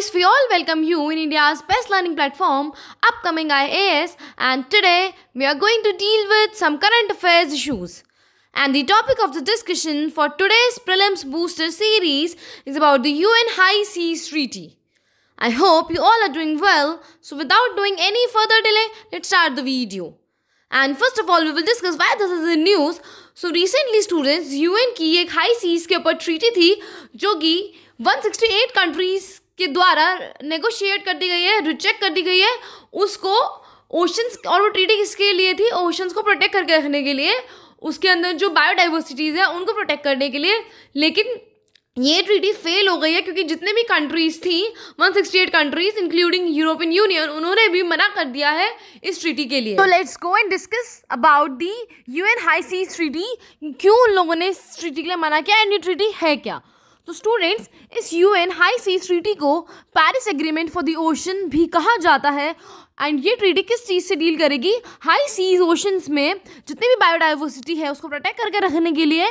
guys, we all welcome you in India's best learning platform, Upcoming IAS, and today we are going to deal with some current affairs issues. And the topic of the discussion for today's Prelims Booster series is about the UN High Seas Treaty. I hope you all are doing well, so without doing any further delay, let's start the video. And first of all, we will discuss why this is in news. So recently students, UN की एक high seize के ऊपर treaty थी जो कि 168 countries के द्वारा negotiate कर दी गई है, रिजेक्ट कर दी गई है उसको ओशंस। और वो ट्रीटी किसके लिए थी? ओशंस को प्रोटेक्ट करके रखने के लिए, उसके अंदर जो बायोडाइवर्सिटीज़ है उनको प्रोटेक्ट करने के लिए। लेकिन ये ट्रीटी फेल हो गई है क्योंकि जितने भी कंट्रीज थी 168 कंट्रीज इंक्लूडिंग यूरोपियन यूनियन, उन्होंने भी मना कर दिया है इस ट्रीटी के लिए। तो let's go and discuss about the UN high seas treaty. क्यों उन लोगों ने इस ट्रीटी के लिए मना किया एंड ये ट्रीटी है क्या? तो स्टूडेंट्स, इस यूएन हाई सीज ट्रीटी को Paris agreement for the ocean भी कहा जाता है। एंड ये ट्रीटी किस चीज़ से डील करेगी? हाई सीज ओशंस में जितनी भी बायोडाइवर्सिटी है उसको प्रोटेक्ट करके रखने के लिए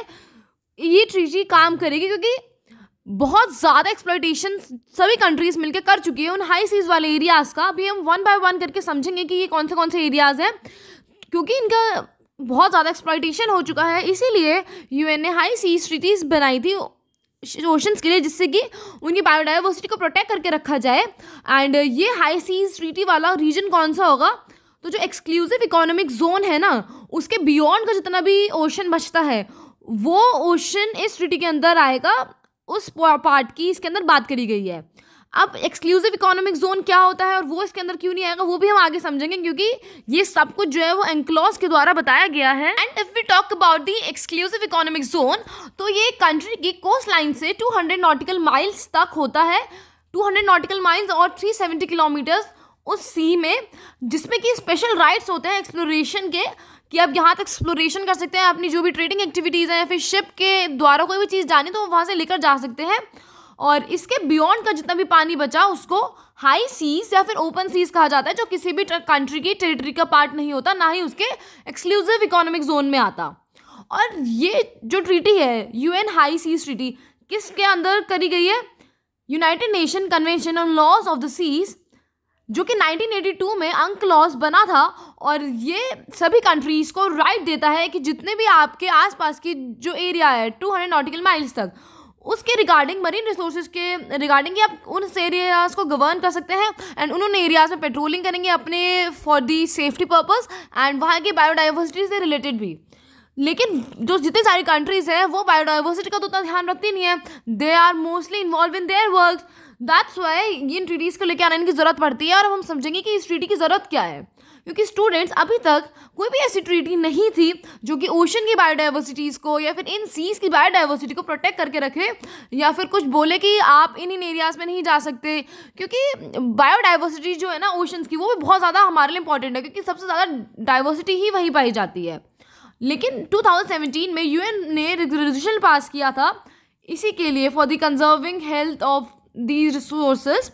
ये ट्रीटी काम करेगी, क्योंकि बहुत ज़्यादा एक्सप्लॉयटेशन सभी कंट्रीज़ मिलकर कर चुकी है उन हाई सीज वाले एरियाज़ का। अभी हम वन बाय वन करके समझेंगे कि ये कौन से एरियाज़ हैं, क्योंकि इनका बहुत ज़्यादा एक्सप्लॉयटेशन हो चुका है। इसीलिए यूएन ने हाई सीज ट्रीटीज़ बनाई थी ओशंस के लिए, जिससे कि उनकी बायोडाइवर्सिटी को प्रोटेक्ट करके रखा जाए। एंड ये हाई सीज ट्रीटी वाला रीजन कौन सा होगा? तो जो एक्सक्लूसिव इकोनॉमिक जोन है ना, उसके बियॉन्ड का जितना भी ओशन बचता है वो ओशन इस ट्रीटी के अंदर आएगा। उस पार्ट की इसके अंदर बात करी गई है। अब एक्सक्लूसिव इकोनॉमिक जोन क्या होता है और वो इसके अंदर क्यों नहीं आएगा वो भी हम आगे समझेंगे, क्योंकि ये सब कुछ जो है वो एनक्लोज के द्वारा बताया गया है। And if we talk about the exclusive economic zone, तो ये कंट्री की कोस्ट लाइन से 200 नॉटिकल माइल्स तक होता है, 200 नॉटिकल माइल्स और 370 किलोमीटर्स उस सी में, जिसमें कि स्पेशल राइट्स होते हैं एक्सप्लोरेशन के, कि आप यहाँ तक एक्सप्लोरेशन कर सकते हैं, अपनी जो भी ट्रेडिंग एक्टिविटीज़ हैं या फिर शिप के द्वारा कोई भी चीज़ जानी तो वहाँ से लेकर जा सकते हैं। और इसके बियॉन्ड का जितना भी पानी बचा उसको हाई सीज या फिर ओपन सीज कहा जाता है, जो किसी भी कंट्री की टेरिटरी का पार्ट नहीं होता, ना ही उसके एक्सक्लूसिव इकोनॉमिक जोन में आता। और ये जो ट्रीटी है यूएन हाई सीज ट्रीटी किसके अंदर करी गई है? United Nation convention on laws of the seas, जो कि 1982 में अंक्लॉज बना था। और ये सभी कंट्रीज को राइट देता है कि जितने भी आपके आसपास की जो एरिया है 200 नॉटिकल माइल्स तक, उसके रिगार्डिंग मरीन रिसोर्सेज के रिगार्डिंग आप उन एरियाज़ को गवर्न कर सकते हैं। एंड उन एरियाज़ में पेट्रोलिंग करेंगे अपने for the safety purpose and वहाँ की बायोडाइवर्सिटी से रिलेटेड भी। लेकिन जो जितनी सारी कंट्रीज़ हैं वो बायोडाइवर्सिटी का तो उतना ध्यान रखती नहीं है, they are mostly involve in their work. That's why in treaties को लेकर आने की ज़रूरत पड़ती है। और अब हम समझेंगे कि इस ट्रीटी की ज़रूरत क्या है, क्योंकि स्टूडेंट्स अभी तक कोई भी ऐसी ट्रीटी नहीं थी जो कि ओशन की बायोडाइवर्सिटीज़ को या फिर इन सीज की बायोडाइवर्सिटी को प्रोटेक्ट करके रखे, या फिर कुछ बोले कि आप इन एरियाज़ में नहीं जा सकते। क्योंकि बायोडाइवर्सिटी जो है ना ओशंस की, वो भी बहुत ज़्यादा हमारे लिए इंपॉर्टेंट है, क्योंकि सबसे ज़्यादा डाइवर्सिटी ही वहीं पाई जाती है। लेकिन 2017 में यूएन ने रेजोल्यूशन पास किया था इसी के लिए, for the conserving health of these resources.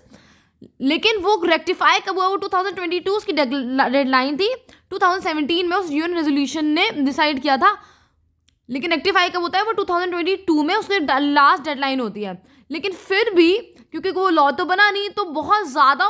लेकिन वो रेक्टिफाई कब हुआ? वो 2022 की डेडलाइन थी, 2017 में उस यूएन रेजोल्यूशन ने डिसाइड किया था। लेकिन रेक्टिफाई कब होता है? वो 2022 में उसकी लास्ट डेडलाइन होती है। लेकिन फिर भी क्योंकि वो लॉ तो बना नहीं, तो बहुत ज़्यादा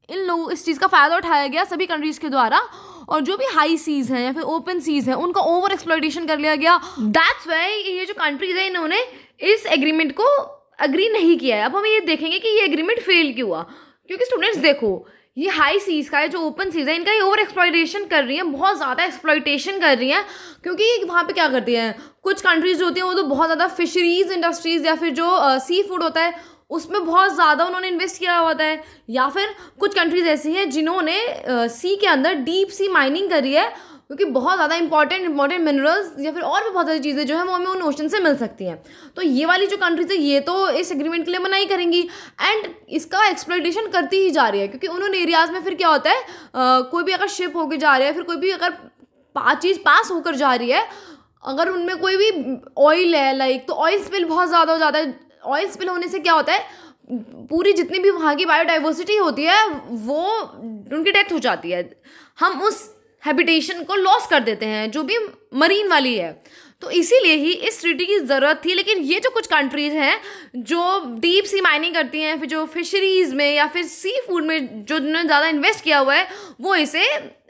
इन लोग इस चीज़ का फ़ायदा उठाया गया सभी कंट्रीज़ के द्वारा, और जो भी हाई सीज हैं या फिर ओपन सीज हैं उनका ओवर एक्सप्लॉयटेशन कर लिया गया। दैट्स वाई ये जो कंट्रीज हैं इन्होंने इस एग्रीमेंट को अग्री नहीं किया है। अब हम ये देखेंगे कि ये एग्रीमेंट फेल क्यों हुआ, क्योंकि स्टूडेंट्स देखो, ये हाई सीज का है जो ओपन सीज है, इनका ये ओवर एक्सप्लॉयटेशन कर रही है, बहुत ज़्यादा एक्सप्लॉयटेशन कर रही हैं। क्योंकि वहाँ पे क्या करती हैं कुछ कंट्रीज जो होती हैं वो तो बहुत ज़्यादा फिशरीज इंडस्ट्रीज़ या फिर जो सी फूड होता है उसमें बहुत ज़्यादा उन्होंने इन्वेस्ट किया होता है। या फिर कुछ कंट्रीज ऐसी हैं जिन्होंने सी के अंदर डीप सी माइनिंग करी है, क्योंकि बहुत ज़्यादा इंपॉर्टेंट मिनरल्स या फिर और भी बहुत सारी चीज़ें जो है वो हमें उन ओशन से मिल सकती हैं। तो ये वाली जो कंट्रीज है ये तो इस एग्रीमेंट के लिए मना ही करेंगी एंड इसका एक्सप्लॉयटेशन करती ही जा रही है। क्योंकि उन एरियाज़ में फिर क्या होता है, कोई भी अगर शिप होकर जा रहा है, फिर कोई भी अगर चीज़ पास होकर जा रही है, अगर उनमें कोई भी ऑयल है लाइक, तो ऑयल स्पिल बहुत ज़्यादा हो जाता है। ऑयल स्पिल होने से क्या होता है, पूरी जितनी भी वहाँ की बायोडाइवर्सिटी होती है वो उनकी डेथ हो जाती है। हम उस हैबिटेशन को लॉस कर देते हैं जो भी मरीन वाली है। तो इसीलिए ही इस ट्रीटी की ज़रूरत थी। लेकिन ये जो कुछ कंट्रीज़ हैं जो डीप सी माइनिंग करती हैं, फिर जो फिशरीज़ में या फिर सी फूड में जो जिन्होंने ज़्यादा इन्वेस्ट किया हुआ है, वो इसे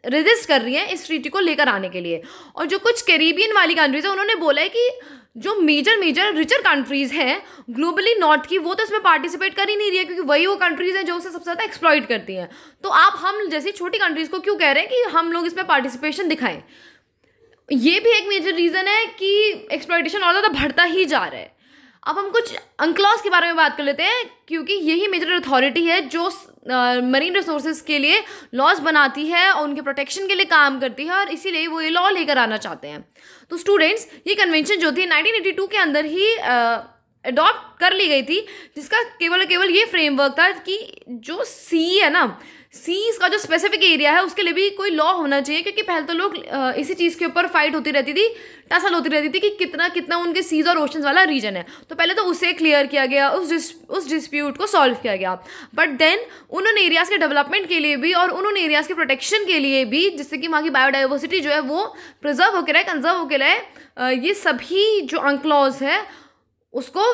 रेजिस्ट कर रही हैं इस ट्रीटी को लेकर आने के लिए। और जो कुछ कैरिबियन वाली कंट्रीज़ है, उन्होंने बोला है कि जो मेजर रिचर कंट्रीज़ हैं ग्लोबली नॉर्थ की, वो तो इसमें पार्टिसिपेट कर ही नहीं रही है, क्योंकि वही वो कंट्रीज़ हैं जो उसे सबसे ज़्यादा एक्सप्लॉइट करती हैं। तो आप हम जैसी छोटी कंट्रीज़ को क्यों कह रहे हैं कि हम लोग इसमें पार्टिसिपेशन दिखाएं? ये भी एक मेजर रीज़न है कि एक्सप्लॉइटेशन और ज़्यादा बढ़ता ही जा रहा है। अब हम कुछ UNCLOS के बारे में बात कर लेते हैं, क्योंकि यही मेजर अथॉरिटी है जो मरीन रिसोर्सेज के लिए लॉज बनाती है और उनके प्रोटेक्शन के लिए काम करती है, और इसीलिए वो ये लॉ लेकर आना चाहते हैं। तो स्टूडेंट्स, ये कन्वेंशन जो थी 1982 के अंदर ही अडॉप्ट कर ली गई थी, जिसका केवल ये फ्रेमवर्क था कि जो सी है ना, सीज का जो स्पेसिफिक एरिया है उसके लिए भी कोई लॉ होना चाहिए। क्योंकि पहले तो लोग इसी चीज़ के ऊपर फाइट होती रहती थी, टसल होती रहती थी कि कितना कितना उनके सीज और ओशंस वाला रीजन है। तो पहले तो उसे क्लियर किया गया, उस डिस्प्यूट को सॉल्व किया गया। बट देन उन एरियाज़ के डेवलपमेंट के लिए भी और उन एरियाज़ के प्रोटेक्शन के लिए भी, जिससे कि वहाँ की बायोडाइवर्सिटी जो है वो प्रिजर्व होकर रहे, कंजर्व होकर रहे, ये सभी जो UNCLOS है उसको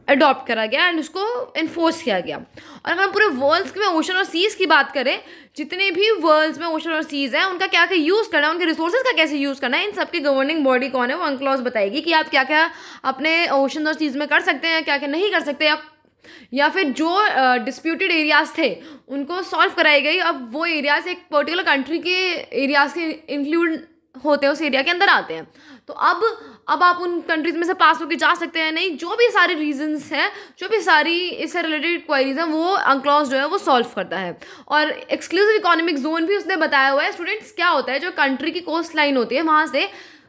अडॉप्ट करा गया एंड उसको इन्फोर्स किया गया। और अगर हम पूरे वर्ल्ड्स में ओशन और सीज़ की बात करें, जितने भी वर्ल्ड्स में ओशन और सीज़ हैं उनका क्या क्या यूज़ करना है, उनके रिसोर्सेज का कैसे यूज़ करना है, इन सबकी गवर्निंग बॉडी कौन है वो UNCLOS बताएगी कि आप क्या क्या अपने ओशन और सीज़ में कर सकते हैं, क्या क्या नहीं कर सकते, या फिर जो डिस्प्यूटेड एरियाज़ थे उनको सॉल्व कराई गई। अब वो एरियाज़ एक पर्टिकुलर कंट्री के एरियाज़ के इंक्लूड होते हैं, उस एरिया के अंदर आते हैं। तो अब आप उन कंट्रीज में से पास होकर जा सकते हैं नहीं, जो भी सारे रीजंस हैं, जो भी सारी इससे रिलेटेड क्वेरीज हैं, वो UNCLOS जो है वो सॉल्व करता है। और एक्सक्लूसिव इकोनॉमिक जोन भी उसने बताया हुआ है। स्टूडेंट्स, क्या होता है, जो कंट्री की कोस्ट लाइन होती है वहाँ से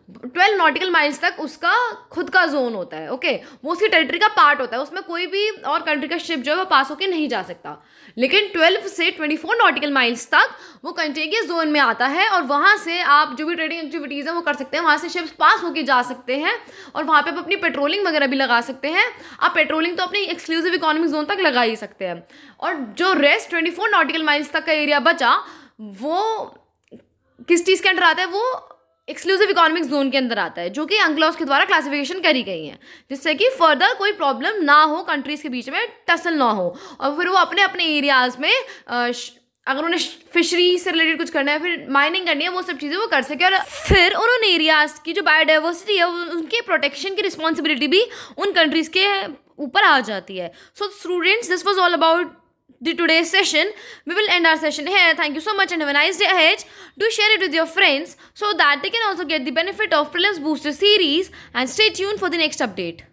12 नॉटिकल माइल्स तक उसका खुद का जोन होता है। ओके, वो उसकी टेरिटरी का पार्ट होता है, उसमें कोई भी और कंट्री का शिप जो है वो पास होकर नहीं जा सकता। लेकिन 12 से 24 नॉटिकल माइल्स तक वो कंटेगियस जोन में आता है, और वहाँ से आप जो भी ट्रेडिंग एक्टिविटीज़ हैं वो कर सकते हैं, वहाँ से शिप्स पास होकर जा सकते हैं, और वहाँ पे आप अपनी पेट्रोलिंग वगैरह भी लगा सकते हैं। आप पेट्रोलिंग तो अपनी एक्सक्लूसिव इकोनॉमिक जोन तक लगा ही सकते हैं। और जो रेस्ट 24 नॉटिकल माइल्स तक का एरिया बचा, वो किस चीज़ के अंडर आता है, वो एक्सक्लूसिव इकोनॉमिक जोन के अंदर आता है, जो कि UNCLOS के द्वारा क्लासिफिकेशन करी गई है, जिससे कि फर्दर कोई प्रॉब्लम ना हो, कंट्रीज़ के बीच में टसल ना हो, और फिर वो अपने अपने एरियाज़ में अगर उन्हें फिशरी से रिलेटेड कुछ करना है, फिर माइनिंग करनी है, वो सब चीज़ें वो कर सके। और फिर उन एरियाज़ की जो बायोडाइवर्सिटी है उनके प्रोटेक्शन की रिस्पॉन्सिबिलिटी भी उन कंट्रीज़ के ऊपर आ जाती है। So students, this was all about today's session. We will end our session here. Thank you so much and have a nice day ahead. Do share it with your friends so that they can also get the benefit of Prelims Booster series, and stay tuned for the next update.